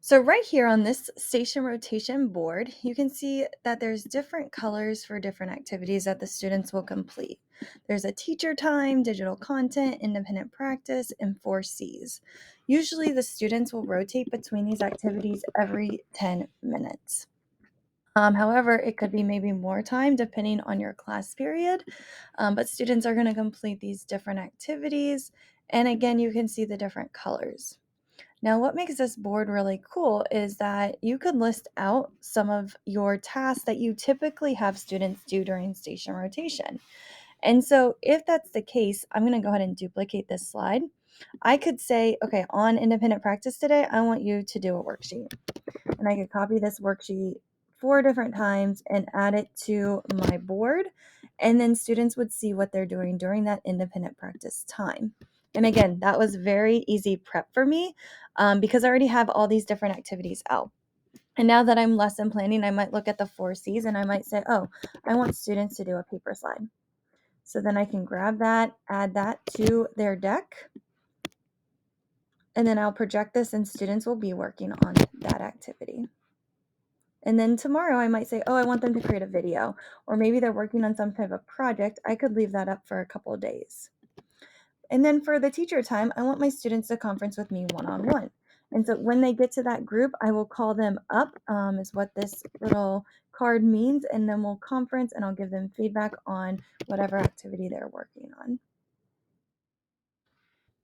So right here on this station rotation board, you can see that there's different colors for different activities that the students will complete. There's a teacher time, digital content, independent practice, and 4Cs. Usually the students will rotate between these activities every 10 minutes. However, it could be maybe more time depending on your class period, but students are going to complete these different activities. And again, you can see the different colors. Now, what makes this board really cool is that you could list out some of your tasks that you typically have students do during station rotation. And so, if that's the case, I'm going to go ahead and duplicate this slide. I could say, okay, on independent practice today, I want you to do a worksheet. And I could copy this worksheet 4 different times and add it to my board. And then students would see what they're doing during that independent practice time. And again, that was very easy prep for me because I already have all these different activities out. And now that I'm lesson planning, I might look at the 4Cs and I might say, oh, I want students to do a paper slide. So then I can grab that, add that to their deck, and then I'll project this and students will be working on that activity. And then tomorrow I might say, oh, I want them to create a video, or maybe they're working on some type of project. I could leave that up for a couple of days. And then for the teacher time, I want my students to conference with me one-on-one. And so when they get to that group, I will call them up, is what this little card means. And then we'll conference and I'll give them feedback on whatever activity they're working on.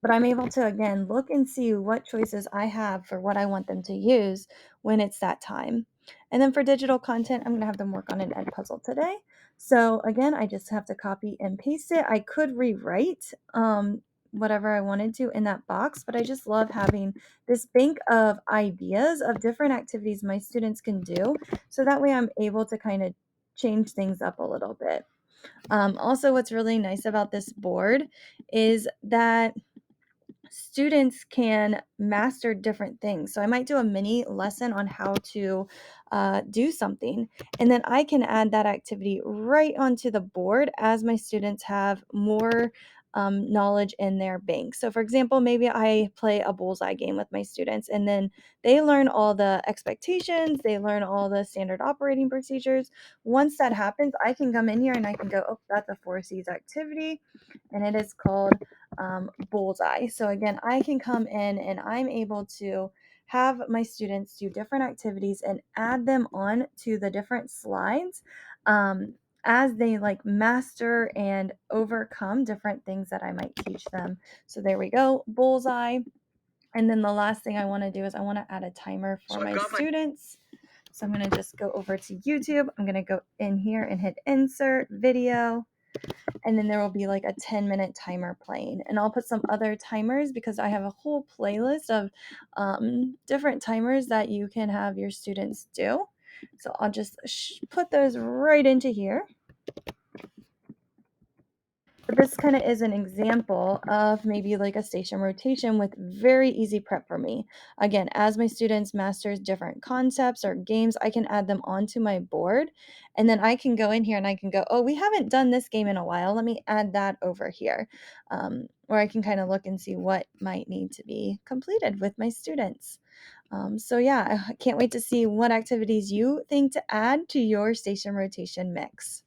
But I'm able to, again, look and see what choices I have for what I want them to use when it's that time. And then for digital content, I'm going to have them work on an Edpuzzle today. So again, I just have to copy and paste it. I could rewrite whatever I wanted to in that box, but I just love having this bank of ideas of different activities my students can do. So that way I'm able to kind of change things up a little bit. Also, what's really nice about this board is that students can master different things. So I might do a mini lesson on how to do something, and then I can add that activity right onto the board as my students have more knowledge in their bank. So, for example, maybe I play a bullseye game with my students, and then they learn all the expectations, they learn all the standard operating procedures. Once that happens, I can come in here and I can go, oh, that's a 4Cs activity, and it is called bullseye. So again, I can come in and I'm able to have my students do different activities and add them on to the different slides as they like master and overcome different things that I might teach them. So there we go, bullseye. And then the last thing I want to do is I want to add a timer for my students. So I'm going to just go over to YouTube. I'm going to go in here and hit insert video, and then there will be like a 10-minute timer playing, and I'll put some other timers because I have a whole playlist of different timers that you can have your students do. So I'll just put those right into here. But this kind of is an example of maybe like a station rotation with very easy prep for me. Again, as my students masters different concepts or games, I can add them onto my board, and then I can go in here and I can go, oh, we haven't done this game in a while. Let me add that over here. Or I can kind of look and see what might need to be completed with my students. So yeah, I can't wait to see what activities you think to add to your station rotation mix.